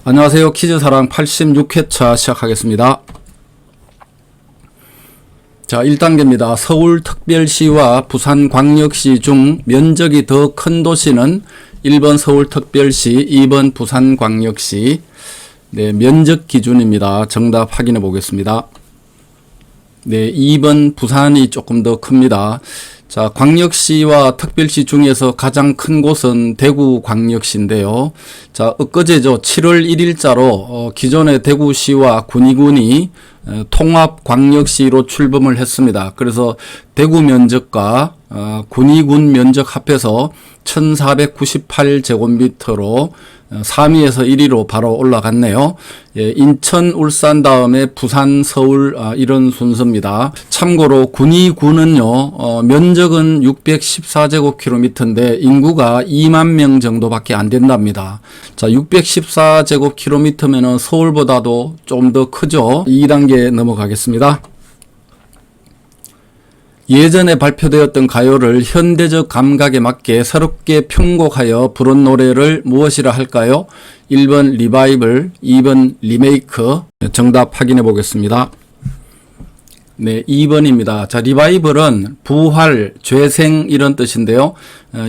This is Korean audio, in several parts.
안녕하세요. 퀴즈사랑 86회차 시작하겠습니다. 자, 1단계입니다. 서울특별시와 부산광역시 중 면적이 더 큰 도시는 1번 서울특별시, 2번 부산광역시. 네, 면적 기준입니다. 정답 확인해 보겠습니다. 네, 2번 부산이 조금 더 큽니다. 자, 광역시와 특별시 중에서 가장 큰 곳은 대구광역시인데요. 자, 엊그제죠. 7월 1일자로 기존의 대구시와 군위군이 통합광역시로 출범을 했습니다. 그래서 대구 면적과 군위군 면적 합해서 1498제곱미터로 3위에서 1위로 바로 올라갔네요. 예, 인천, 울산 다음에 부산, 서울 이런 순서입니다. 참고로 군위군은요 면적은 614제곱킬로미터인데 인구가 2만 명 정도밖에 안 된답니다. 자, 614제곱킬로미터면은 서울보다도 좀 더 크죠. 2단계 넘어가겠습니다. 예전에 발표되었던 가요를 현대적 감각에 맞게 새롭게 편곡하여 부른 노래를 무엇이라 할까요? 1번 리바이벌, 2번 리메이크. 정답 확인해 보겠습니다. 네, 2번입니다. 자, 리바이벌은 부활, 재생 이런 뜻인데요.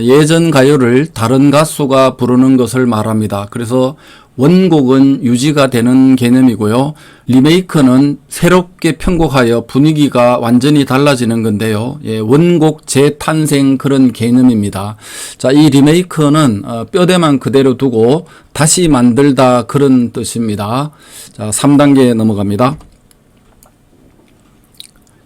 예전 가요를 다른 가수가 부르는 것을 말합니다. 그래서 원곡은 유지가 되는 개념이고요. 리메이크는 새롭게 편곡하여 분위기가 완전히 달라지는 건데요. 예, 원곡 재탄생 그런 개념입니다. 자, 이 리메이크는 뼈대만 그대로 두고 다시 만들다 그런 뜻입니다. 자, 3단계 넘어갑니다.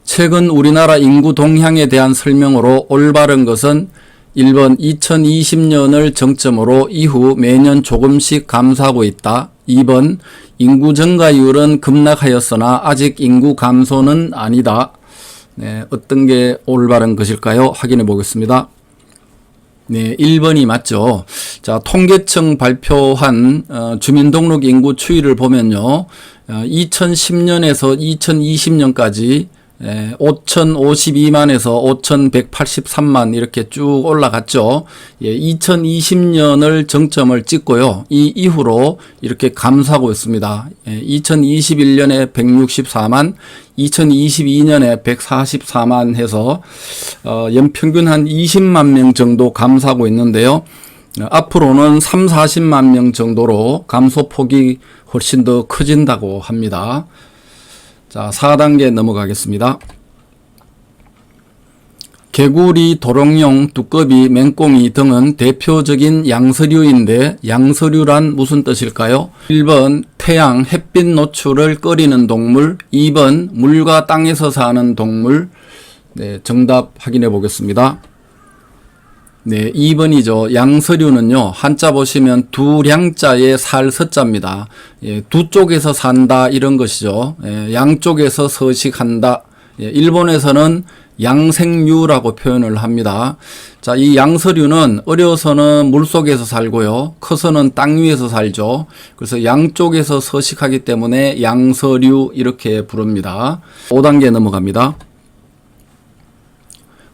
최근 우리나라 인구 동향에 대한 설명으로 올바른 것은 1번 2020년을 정점으로 이후 매년 조금씩 감소하고 있다. 2번 인구 증가율은 급락하였으나 아직 인구 감소는 아니다. 네, 어떤 게 올바른 것일까요? 확인해 보겠습니다. 네, 1번이 맞죠. 자, 통계청 발표한 주민등록 인구 추이를 보면요. 2010년에서 2020년까지 5,052만에서 5,183만 이렇게 쭉 올라갔죠. 예, 2020년을 정점을 찍고요. 이 이후로 이렇게 감소하고 있습니다. 2021년에 164만, 2022년에 144만 해서 연평균 한 20만 명 정도 감소하고 있는데요. 앞으로는 3, 40만 명 정도로 감소폭이 훨씬 더 커진다고 합니다. 자, 4단계 넘어가겠습니다. 개구리, 도롱뇽, 두꺼비, 맹꽁이 등은 대표적인 양서류인데 양서류란 무슨 뜻일까요? 1번 태양, 햇빛 노출을 꺼리는 동물, 2번 물과 땅에서 사는 동물. 네, 정답 확인해 보겠습니다. 네, 2번이죠. 양서류는요, 한자 보시면 두량자에 살 서자입니다. 예, 두 쪽에서 산다 이런 것이죠. 예, 양쪽에서 서식한다. 예, 일본에서는 양생류라고 표현을 합니다. 자, 이 양서류는 어려서는 물속에서 살고요, 커서는 땅 위에서 살죠. 그래서 양쪽에서 서식하기 때문에 양서류 이렇게 부릅니다. 5단계 넘어갑니다.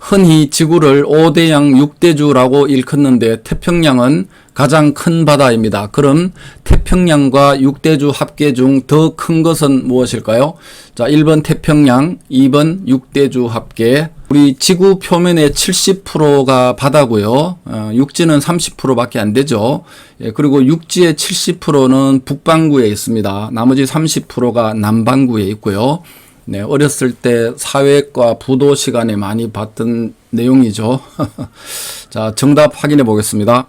흔히 지구를 5대양 6대주라고 일컫는데 태평양은 가장 큰 바다입니다. 그럼 태평양과 6대주 합계 중 더 큰 것은 무엇일까요? 자, 1번 태평양, 2번 6대주 합계. 우리 지구 표면의 70%가 바다고요. 육지는 30%밖에 안 되죠. 예, 그리고 육지의 70%는 북반구에 있습니다. 나머지 30%가 남반구에 있고요. 네, 어렸을 때 사회과 부도 시간에 많이 봤던 내용이죠. 자, 정답 확인해 보겠습니다.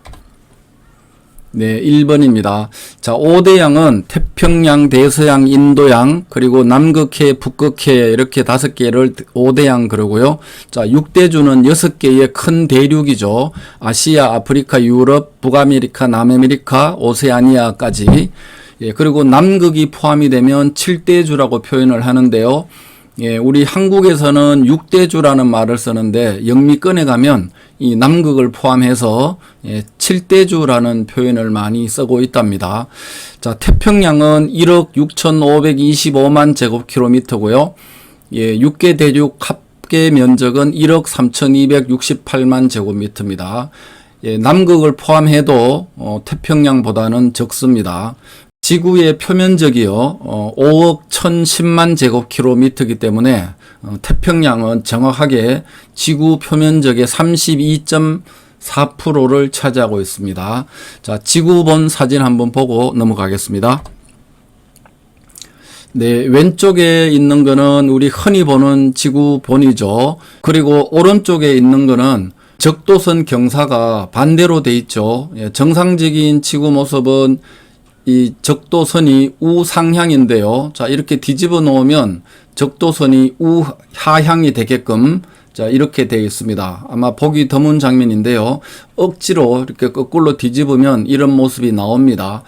네, 1번입니다. 자, 5대양은 태평양, 대서양, 인도양, 그리고 남극해, 북극해 이렇게 5개를 5대양 그러고요. 자, 6대주는 6개의 큰 대륙이죠. 아시아, 아프리카, 유럽, 북아메리카, 남아메리카, 오세아니아까지. 예, 그리고 남극이 포함이 되면 7대주라고 표현을 하는데요. 예, 우리 한국에서는 6대주라는 말을 쓰는데 영미권에 가면 이 남극을 포함해서 7대주라는 표현을 많이 쓰고 있답니다. 자, 태평양은 1억 6,525만 제곱킬로미터고요. 예, 6개 대륙 합계 면적은 1억 3,268만 제곱미터입니다. 예, 남극을 포함해도 태평양보다는 적습니다. 지구의 표면적이요, 5억 1010만 제곱킬로미터이기 때문에 태평양은 정확하게 지구 표면적의 32.4%를 차지하고 있습니다. 자, 지구본 사진 한번 보고 넘어가겠습니다. 네, 왼쪽에 있는 거는 우리 흔히 보는 지구본이죠. 그리고 오른쪽에 있는 거는 적도선 경사가 반대로 돼 있죠. 예, 정상적인 지구 모습은 이 적도선이 우상향인데요. 자, 이렇게 뒤집어 놓으면 적도선이 우하향이 되게끔 자, 이렇게 되어 있습니다. 아마 보기 드문 장면인데요. 억지로 이렇게 거꾸로 뒤집으면 이런 모습이 나옵니다.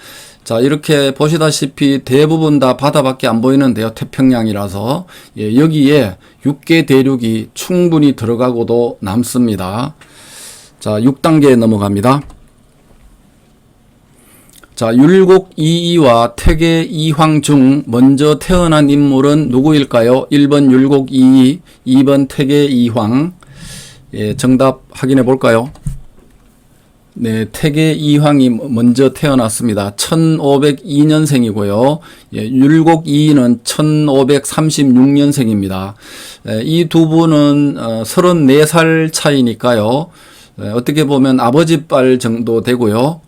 자, 이렇게 보시다시피 대부분 다 바다밖에 안 보이는데요. 태평양이라서. 예, 여기에 6개 대륙이 충분히 들어가고도 남습니다. 자, 6단계에 넘어갑니다. 자, 율곡 이이와 태계 이황 중 먼저 태어난 인물은 누구일까요? 1번 율곡 이이, 2번 태계 이황. 예, 정답 확인해 볼까요? 네, 태계 이황이 먼저 태어났습니다. 1502년생이고요. 예, 율곡 이이는 1536년생입니다. 이 두 분은 34살 차이니까요. 어떻게 보면 아버지빨 정도 되고요.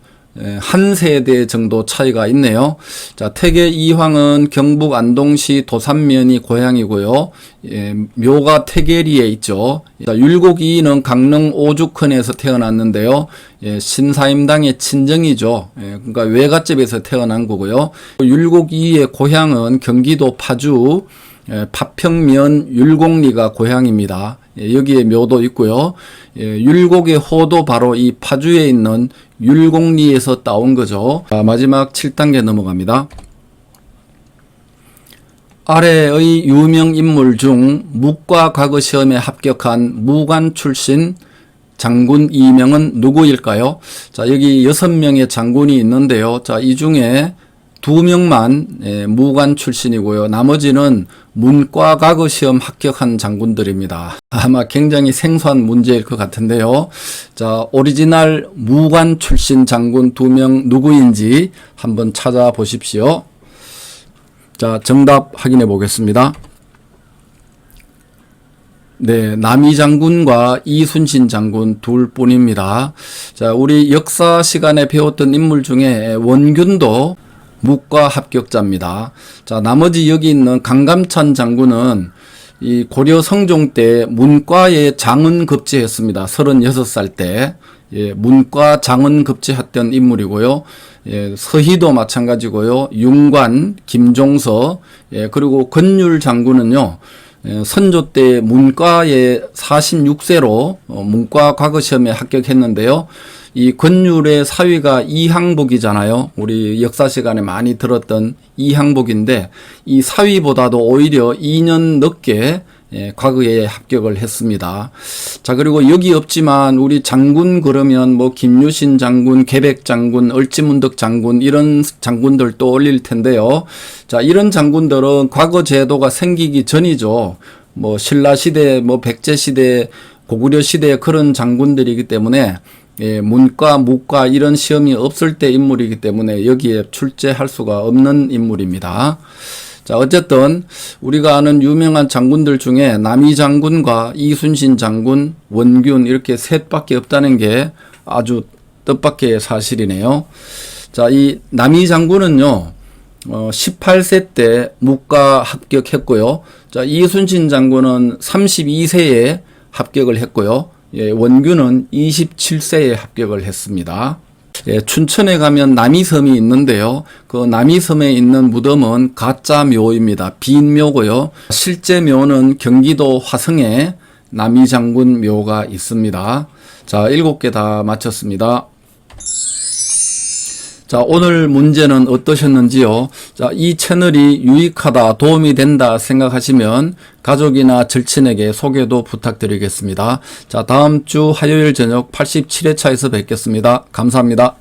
한 세대 정도 차이가 있네요. 자, 태계 이황은 경북 안동시 도산면이 고향이고요. 예, 묘가 태계리에 있죠. 자, 율곡 이이는 강릉 오죽헌에서 태어났는데요. 예, 신사임당의 친정이죠. 예, 그러니까 외갓집에서 태어난 거고요. 율곡 이이의 고향은 경기도 파주 파평면 율곡리가 고향입니다. 예, 여기에 묘도 있고요. 예, 율곡의 호도 바로 이 파주에 있는 율곡리에서 따온 거죠. 자, 마지막 7단계 넘어갑니다. 아래의 유명 인물 중 묵과 과거 시험에 합격한 무관 출신 장군 2명은 누구일까요? 자, 여기 6명의 장군이 있는데요. 자, 이 중에 2명만 무관 출신이고요. 나머지는 문과 과거 시험 합격한 장군들입니다. 아마 굉장히 생소한 문제일 것 같은데요. 자, 오리지널 무관 출신 장군 2명 누구인지 한번 찾아보십시오. 자, 정답 확인해 보겠습니다. 네, 남이 장군과 이순신 장군 둘 뿐입니다. 자, 우리 역사 시간에 배웠던 인물 중에 원균도 묵과 합격자입니다. 자, 나머지 여기 있는 강감찬 장군은 이 고려 성종 때 문과에 장은급제했습니다. 36살 때. 예, 문과 장은급제했던 인물이고요. 예, 서희도 마찬가지고요. 윤관, 김종서, 예, 그리고 권율 장군은요. 선조 때 문과에 46세로 문과 과거시험에 합격했는데요. 이 권율의 사위가 이항복이잖아요. 우리 역사 시간에 많이 들었던 이항복인데 이 사위보다도 오히려 2년 늦게 과거에 합격을 했습니다. 자, 그리고 여기 없지만 우리 장군 그러면 뭐 김유신 장군, 계백 장군, 얼지문덕 장군 이런 장군들 또 올릴 텐데요. 자, 이런 장군들은 과거 제도가 생기기 전이죠. 뭐 신라 시대, 뭐 백제 시대, 고구려 시대 그런 장군들이기 때문에 예, 문과, 무과 이런 시험이 없을 때 인물이기 때문에 여기에 출제할 수가 없는 인물입니다. 자, 어쨌든 우리가 아는 유명한 장군들 중에 남이 장군과 이순신 장군, 원균 이렇게 셋밖에 없다는 게 아주 뜻밖의 사실이네요. 자, 이 남이 장군은요, 18세 때 무과 합격했고요. 자, 이순신 장군은 32세에 합격을 했고요. 예, 원균은 27세에 합격을 했습니다. 예, 춘천에 가면 남이섬이 있는데요. 그 남이섬에 있는 무덤은 가짜 묘입니다. 빈 묘고요. 실제 묘는 경기도 화성에 남이장군 묘가 있습니다. 자, 7개 다 마쳤습니다. 자, 오늘 문제는 어떠셨는지요? 자, 이 채널이 유익하다, 도움이 된다 생각하시면 가족이나 절친에게 소개도 부탁드리겠습니다. 자, 다음 주 화요일 저녁 87회차에서 뵙겠습니다. 감사합니다.